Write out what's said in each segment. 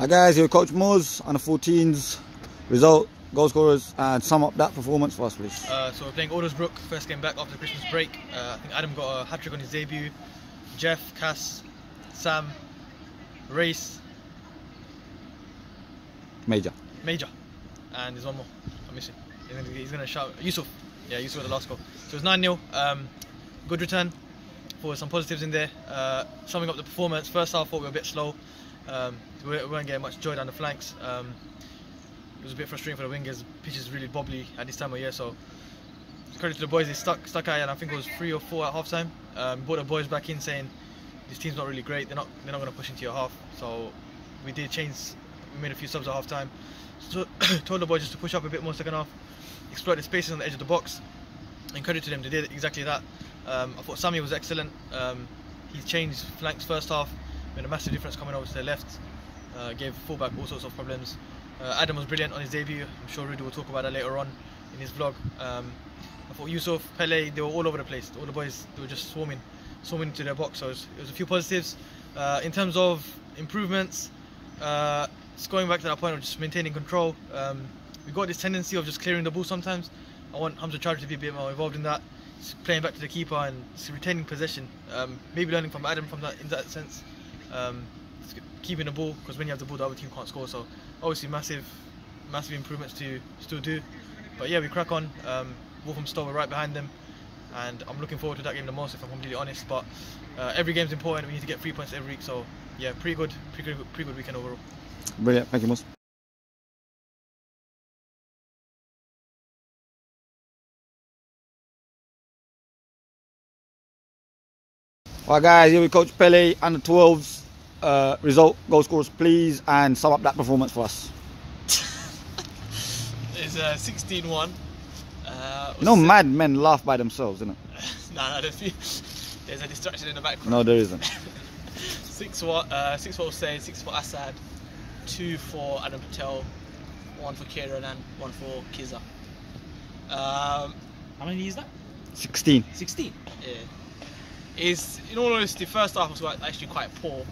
Hi guys, here with Coach Moz on the 14s. Result, goal scorers, and sum up that performance for us, please. So we're playing Aldersbrook, first game back after the Christmas break. I think Adam got a hat-trick on his debut. Jeff, Cass, Sam, Race, Major. and there's one more I'm missing. He's gonna shout Yusuf. Yeah, Yusuf got the last goal. So it was 9-0. Good return for some positives in there. Summing up the performance, first half I thought we were a bit slow. We weren't getting much joy down the flanks. It was a bit frustrating for the wingers. The pitch is really bobbly at this time of year, so credit to the boys. They stuck out, and I think it was 3 or 4 at half time. Brought the boys back in saying this team's not really great. They're not going to push into your half. So we did change. We made a few subs at half time. So told the boys just to push up a bit more second half, exploit the spaces on the edge of the box, and credit to them. They did exactly that. I thought Sammy was excellent. He changed flanks first half, made a massive difference coming over to the left. Gave fullback all sorts of problems. Adam was brilliant on his debut. I'm sure Rudy will talk about that later on in his vlog. I thought Yusuf, Pele, they were all over the place. All the boys, they were just swarming into their box. So it was a few positives. In terms of improvements, just going back to that point of just maintaining control. We've got this tendency of just clearing the ball sometimes. I want Hamza Charge to be a bit more involved in that. Just playing back to the keeper and retaining possession. Maybe learning from Adam in that sense. Keeping the ball, because when you have the ball, the other team can't score. So obviously massive improvements to still do. But yeah, we crack on. Wolverhampton Stowe were right behind them, and I'm looking forward to that game the most, if I'm completely honest. But every game's important. We need to get 3 points every week. So yeah, pretty good weekend overall. Brilliant, thank you, Moz. Alright guys, here with Coach Pele and the 12s. Result, goal scorers, please, and sum up that performance for us. It's 16-1. No mad men laugh by themselves, isn't it? Nah, there's a distraction in the background. No, there isn't. 6 for Hussein, 6 for Assad, 2 for Adam Patel, 1 for Kieran, and 1 for Kiza. How many is that? 16. 16? Yeah. In all honesty, first half was actually quite poor.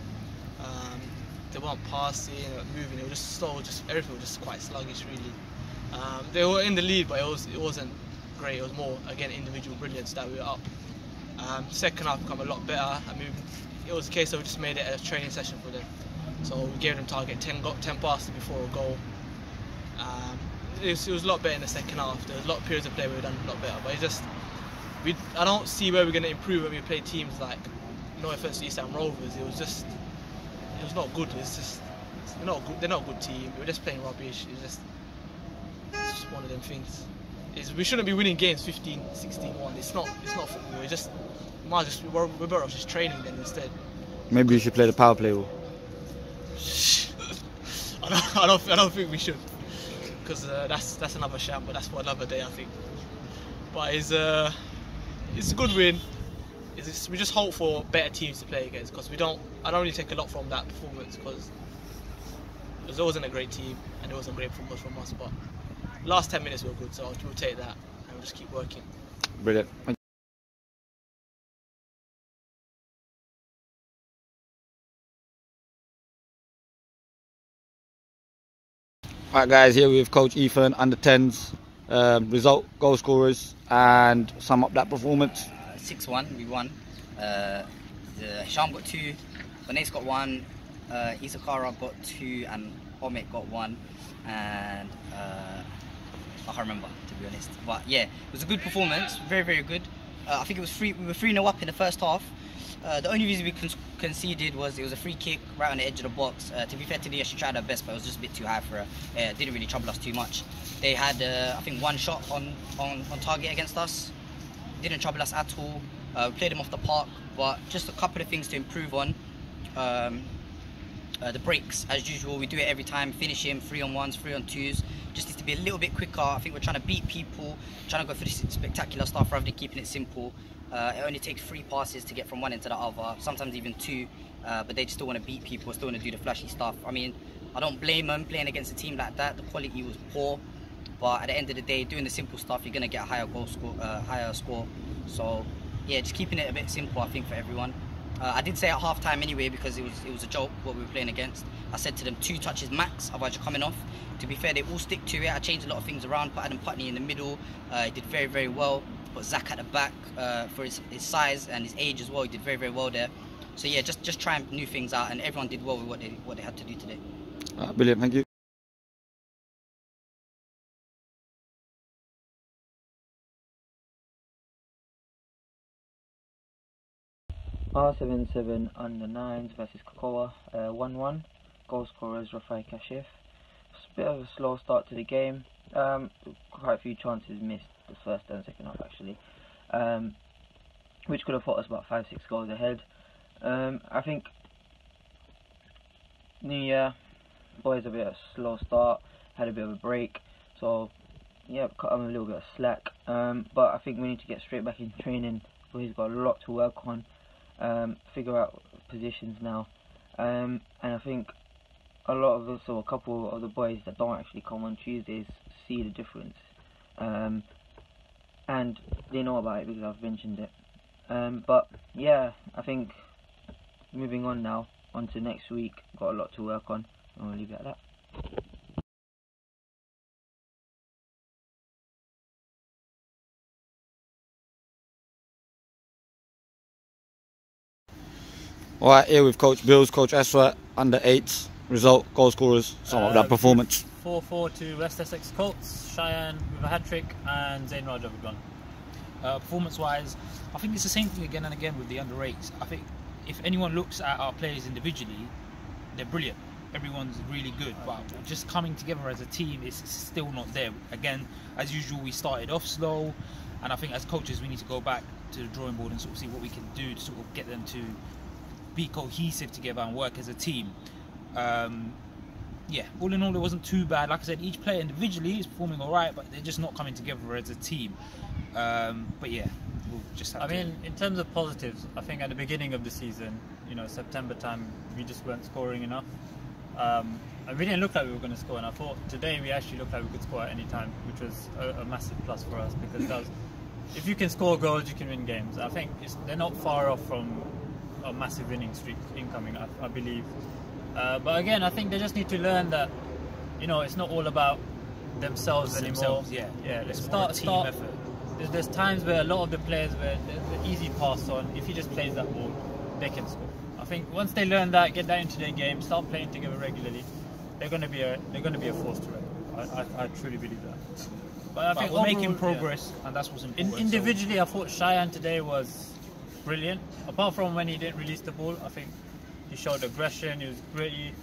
They weren't passing, moving, it was just slow, everything was just quite sluggish really. They were in the lead, but it wasn't great. It was more, again, individual brilliance that we were up. Second half become a lot better. I mean, it was a case of we just made it a training session for them. So we gave them target 10 passes before a goal. It was a lot better in the second half. There was a lot of periods of play where we done a lot better, but I don't see where we're going to improve when we play teams like, no offense to East Ham Rovers, it was not good. They're not a good team. We were just playing rubbish. It's just one of them things. We shouldn't be winning games 15, 16-1. It's not football. We're better off just training then instead. Maybe you should play the power play. I don't think we should, because that's another sham, but that's for another day, I think. But it's a good win. We just hope for better teams to play against, because I don't really take a lot from that performance, because it wasn't a great team and it wasn't great performance from us. But last 10 minutes were good, so we'll take that and we'll just keep working. Brilliant. Alright guys, here with Coach Ethan, under 10s. Result, goal scorers, and sum up that performance. 6-1, we won. Hisham got 2, Vanessa got 1, Isakara got 2, and Omet got 1, and I can't remember, to be honest. But yeah, it was a good performance, very, very good. I think it was we were 3-0 up in the first half. The only reason we conceded was it was a free kick right on the edge of the box. To be fair to Leah, she tried her best, but it was just a bit too high for her. It didn't really trouble us too much. They had, I think, 1 shot on target against us. Didn't trouble us at all. We played them off the park, but just a couple of things to improve on. The breaks, as usual, we do it every time. Finish him 3-on-1s, 3-on-2s. Just needs to be a little bit quicker. I think we're trying to beat people, trying to go for this spectacular stuff rather than keeping it simple. It only takes 3 passes to get from one end to the other, sometimes even 2, but they just still want to beat people, still want to do the flashy stuff. I mean, I don't blame them playing against a team like that. The quality was poor, but at the end of the day, doing the simple stuff, you're going to get a higher score. So yeah, just keeping it a bit simple, I think, for everyone. I did say at half time anyway, because it was a joke what we were playing against. I said to them 2 touches max, otherwise you're coming off. To be fair, they all stick to it. I changed a lot of things around, put Adam Putney in the middle. He did very, very well. Put Zach at the back for his size and his age as well. He did very, very well there. So yeah, just trying new things out, and everyone did well with what they had to do today. Brilliant, thank you. R77 under 9s versus Cocoa, 1-1. Goal scorers Rafai Kashif. It's a bit of a slow start to the game. Quite a few chances missed the first and second half actually, which could have put us about 5-6 goals ahead. I think New Year, boys, a bit of a slow start, had a bit of a break, so yeah, cut them a little bit of slack. But I think we need to get straight back in training. Boys got a lot to work on. Figure out positions now, and I think a lot of us, or a couple of the boys that don't actually come on Tuesdays, see the difference, and they know about it because I've mentioned it. But yeah, I think moving on now, on to next week, got a lot to work on, and we'll leave it at that. Alright, here with Coach Bills, Coach Esra, under 8s, result, goal scorers, sum up that performance. 4-4 to West Essex Colts, Cheyenne with a hat-trick and Zain Raja with a gun. Performance-wise, I think it's the same thing again and again with the under 8s. I think if anyone looks at our players individually, they're brilliant. Everyone's really good, but just coming together as a team is still not there. Again, as usual, we started off slow, and I think as coaches we need to go back to the drawing board and sort of see what we can do to sort of get them to be cohesive together and work as a team. Yeah, all in all, it wasn't too bad. Like I said, each player individually is performing all right, but they're just not coming together as a team. But yeah, we'll just have to... in terms of positives, I think at the beginning of the season, you know, September time, we just weren't scoring enough. And we didn't look like we were going to score, and I thought today we actually looked like we could score at any time, which was a massive plus for us, because that was, if you can score goals, you can win games. I think they're not far off from a massive winning streak incoming, I believe. But again, I think they just need to learn that, you know, it's not all about themselves anymore. Yeah, let's start team effort. There's times where a lot of the players, where the easy pass on, if he just plays that ball, they can score. I think once they learn that, get that into their game, start playing together regularly, they're going to be a force to reckon. I truly believe that. But I think we're overall, making progress, and that's what's important. Individually, I thought Cheyenne today was brilliant. Apart from when he didn't release the ball, I think he showed aggression. He was gritty.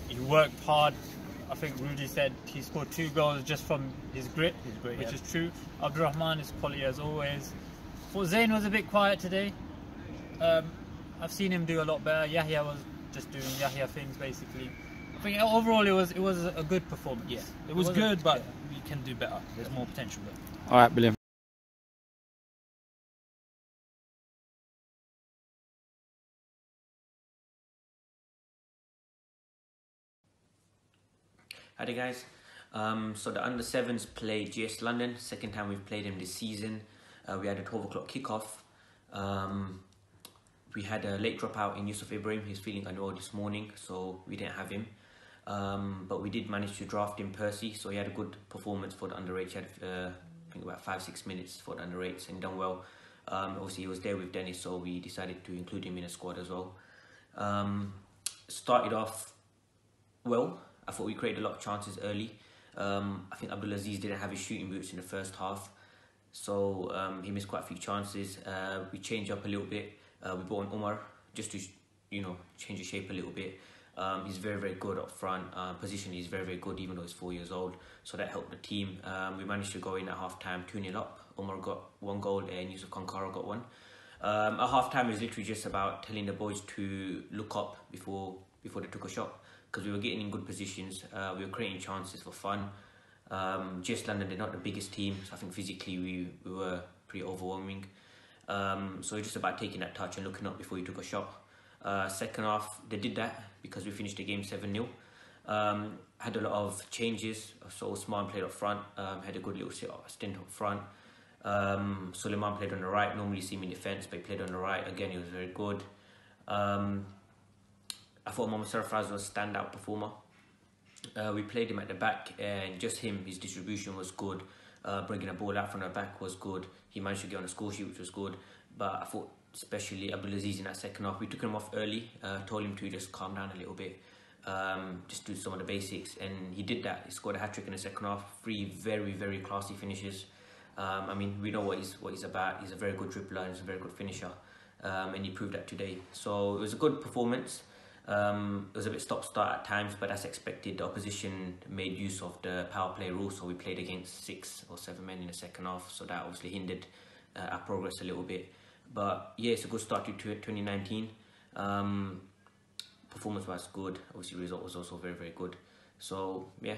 He worked hard. I think Rudy said he scored 2 goals just from his grit, which is true. Abdurrahman is quality as always. For Zain was a bit quiet today. I've seen him do a lot better. Yahya was just doing Yahya things basically. I think overall it was a good performance. Yeah, it was good, but we can do better. There's more potential there. Alright, brilliant. Hi there guys, so the under 7s played GS London, second time we've played them this season. We had a 12 o'clock kickoff. We had a late dropout in Yusuf Ibrahim. He's feeling unwell this morning, so we didn't have him. But we did manage to draft in Percy, so he had a good performance for the under 8s. He had I think about 5-6 minutes for the under 8s and done well. Obviously he was there with Dennis, so we decided to include him in the squad as well. Started off well. I thought we created a lot of chances early. I think Abdulaziz didn't have his shooting boots in the first half, so he missed quite a few chances. We changed up a little bit. We brought in Umar just to, you know, change the shape a little bit. He's very, very good up front. Positionally, he's very, very good, even though he's 4 years old. So that helped the team. We managed to go in at half time 2-0 up. Umar got 1 goal and Yusuf Kankara got 1. At half time, it was literally just about telling the boys to look up before they took a shot, because we were getting in good positions. We were creating chances for fun. GS London, they're not the biggest team, so I think physically we were pretty overwhelming. So it's just about taking that touch and looking up before you took a shot. Second half, they did that because we finished the game 7-0. Had a lot of changes, so Osman played up front, had a good little stint up front. Suleiman played on the right, normally see him in defence, but he played on the right, again he was very good. I thought Mohamed Sarfraz was a standout performer. We played him at the back, and just him, his distribution was good. Bringing a ball out from the back was good. He managed to get on the score sheet, which was good. But I thought, especially Abdulaziz in that second half, we took him off early, told him to just calm down a little bit, just do some of the basics, and he did that. He scored a hat-trick in the second half, 3 very, very classy finishes. I mean, we know what he's about. He's a very good dribbler and he's a very good finisher, and he proved that today. So it was a good performance. It was a bit stop-start at times, but that's expected. The opposition made use of the power play rule, so we played against 6 or 7 men in the second half, so that obviously hindered our progress a little bit. But yeah, it's a good start to 2019. Performance was good. Obviously, result was also very, very good. So yeah,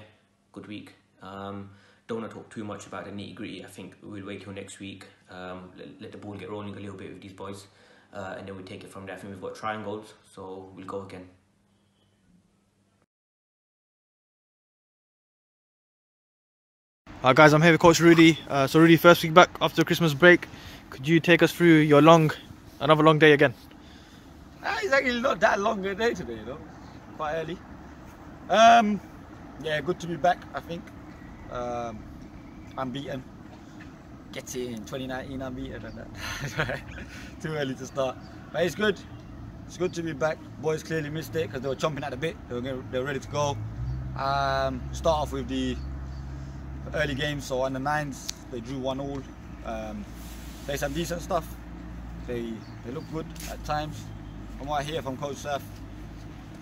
good week. Don't want to talk too much about the nitty-gritty. I think we'll wait till next week. Let the ball get rolling a little bit with these boys. And then we take it from there. I think we've got triangles, so we'll go again. Guys, I'm here with Coach Rudy. So Rudy, first week back after the Christmas break, could you take us through your another long day again? It's actually not that long a day today, though. Quite early. Yeah, good to be back, I think. Unbeaten. Get in 2019 unbeaten and that. Too early to start. But it's good. It's good to be back. Boys clearly missed it because they were chomping at the bit. They were ready to go. Start off with the early games. So on the 9s, they drew 1-1. Played some decent stuff. They look good at times. From what I hear from Coach Saf,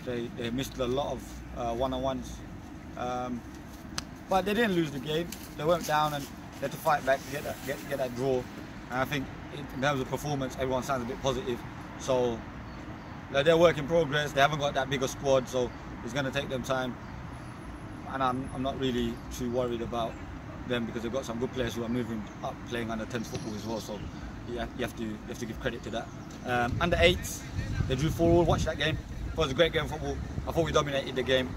they missed a lot of one-on-ones. But they didn't lose the game. They went down and they had to fight back to get that draw. And I think in terms of performance, everyone sounds a bit positive. So they're work in progress. They haven't got that big a squad, so it's going to take them time. And I'm not really too worried about them because they've got some good players who are moving up, playing under 10s football as well. So yeah, you have to give credit to that. Under 8s, they drew 4-4. Watch that game. It was a great game of football. I thought we dominated the game.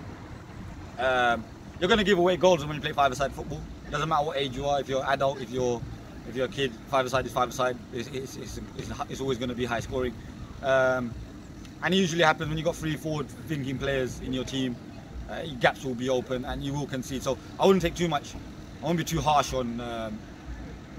You're going to give away goals when you play 5-a-side football. It doesn't matter what age you are. If you're adult, if you're a kid, 5-a-side is 5-a-side. It's always going to be high scoring. And it usually happens when you've got 3 forward-thinking players in your team. Gaps will be open and you will concede. So I wouldn't take too much. I won't be too harsh on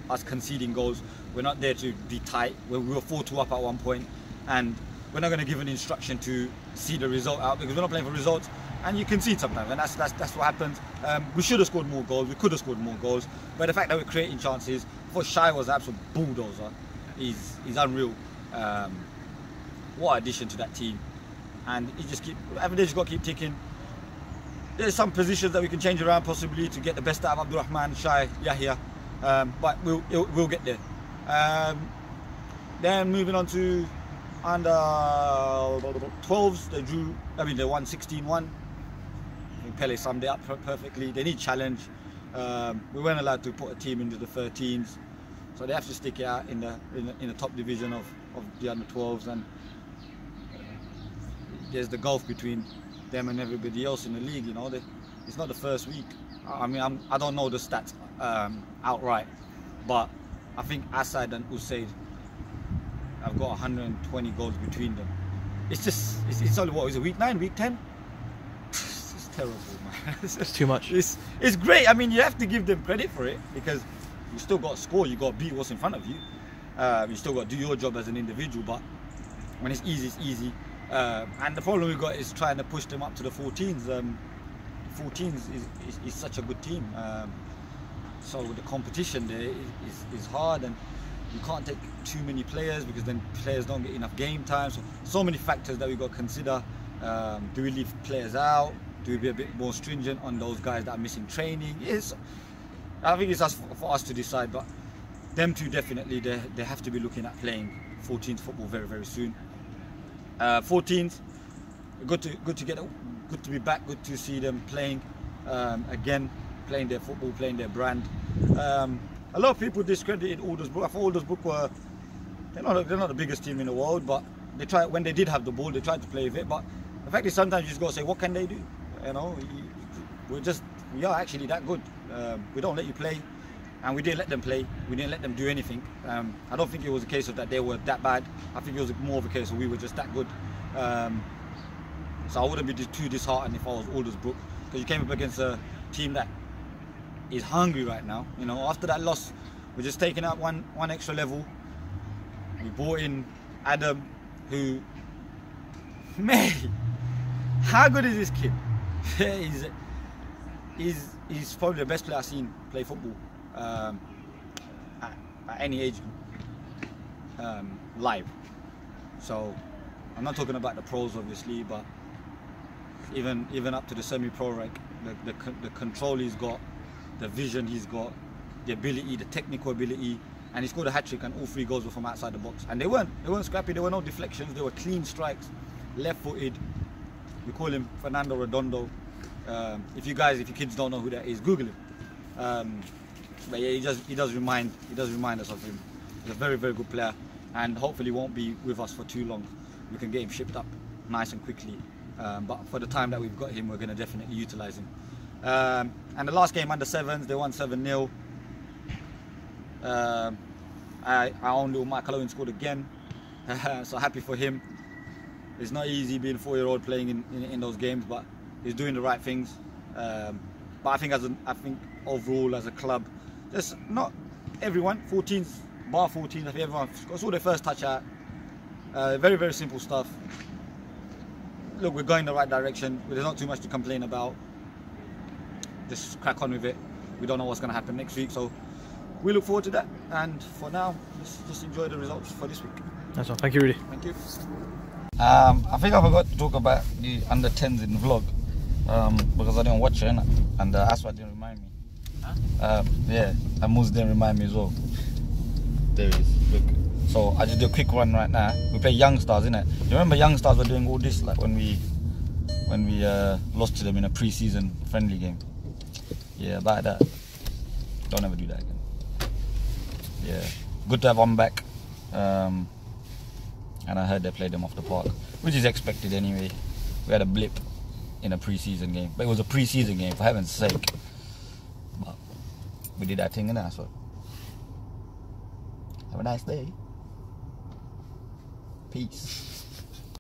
us conceding goals. We're not there to be tight. We were 4-2 up at one point, and we're not going to give an instruction to see the result out because we're not playing for results. And you concede sometimes, and that's what happens. We should have scored more goals. We could have scored more goals, but the fact that we're creating chances. I thought Shai was an absolute bulldozer. He's unreal. What addition to that team! And every day just got to keep ticking. There's some positions that we can change around possibly to get the best out of Abdurrahman, Shai, Yahya, but we'll get there. Then moving on to under 12s, they won 16-1. I think Pele summed it up perfectly. They need challenge. We weren't allowed to put a team into the 13s, so they have to stick it out in the top division of the under 12s. And there's the gulf between them and everybody else in the league. You know, it's not the first week. I mean, I don't know the stats outright, but I think Asad and Usaid have got 120 goals between them. It's only what is it, week 9, week 10? It's terrible, man. It's too much. It's great. I mean, you have to give them credit for it because you still got to score. You got to beat what's in front of you. You still got to do your job as an individual. But when it's easy, it's easy. And the problem we've got is trying to push them up to the 14s. 14s is such a good team. So the competition there is hard, and you can't take too many players because then players don't get enough game time. So many factors that we've got to consider. Do we leave players out? Do we be a bit more stringent on those guys that are missing training? I think it's for us to decide, but them two definitely, they have to be looking at playing 14s football very, very soon. 14s, good to be back. Good to see them playing again, playing their football, playing their brand. A lot of people discredited Aldersbrook. I thought Aldersbrook they're not the biggest team in the world, but when they did have the ball, they tried to play with it. But the fact is, sometimes you just got to say, what can they do? You know, we are actually that good. We don't let you play. and we didn't let them play. We didn't let them do anything. I don't think it was a case of that they were that bad. I think it was more of a case of we were just that good. So I wouldn't be too disheartened if I was Aldersbrook, because you came up against a team that is hungry right now. You know, after that loss, we're just taking up one extra level. We brought in Adam, who, man, how good is this kid? He's probably the best player I've seen play football at any age live. So I'm not talking about the pros, obviously, but even up to the semi-pro rank, the control he's got, the vision he's got, the ability, the technical ability, and he scored a hat-trick, and all 3 goals were from outside the box. And they weren't scrappy. There were no deflections. They were clean strikes, left-footed. We call him Fernando Redondo. If you kids don't know who that is, Google him. But yeah, he does remind us of him. He's a very, very good player, and hopefully won't be with us for too long. We can get him shipped up nice and quickly. But for the time that we've got him, we're going to definitely utilise him. And the last game, under 7s, they won 7-0. Our own little Michael Owen scored again. So happy for him. It's not easy being a 4-year-old playing in those games, but he's doing the right things. But I think overall as a club, just not everyone, 14s, bar 14s, I think everyone saw their first touch out. Very, very simple stuff. Look, we're going the right direction. There's not too much to complain about. Just crack on with it. We don't know what's going to happen next week, so we look forward to that. And for now, let's just enjoy the results for this week. That's all. Thank you, Rudy. Thank you. I think I forgot to talk about the under 10s in the vlog because I didn't watch it, and Aswad didn't remind me. Huh? Yeah, and Muz didn't remind me as well. There he is. Look. So I just do a quick one right now. We play Youngstars, innit? You remember Youngstars were doing all this like when we lost to them in a pre-season friendly game. Yeah, about that. Don't ever do that again. Yeah, good to have on back. And I heard they played them off the park, which is expected anyway. We had a blip in a pre-season game, but it was a pre-season game, for heaven's sake. But we did that thing, innit? So have a nice day. Peace.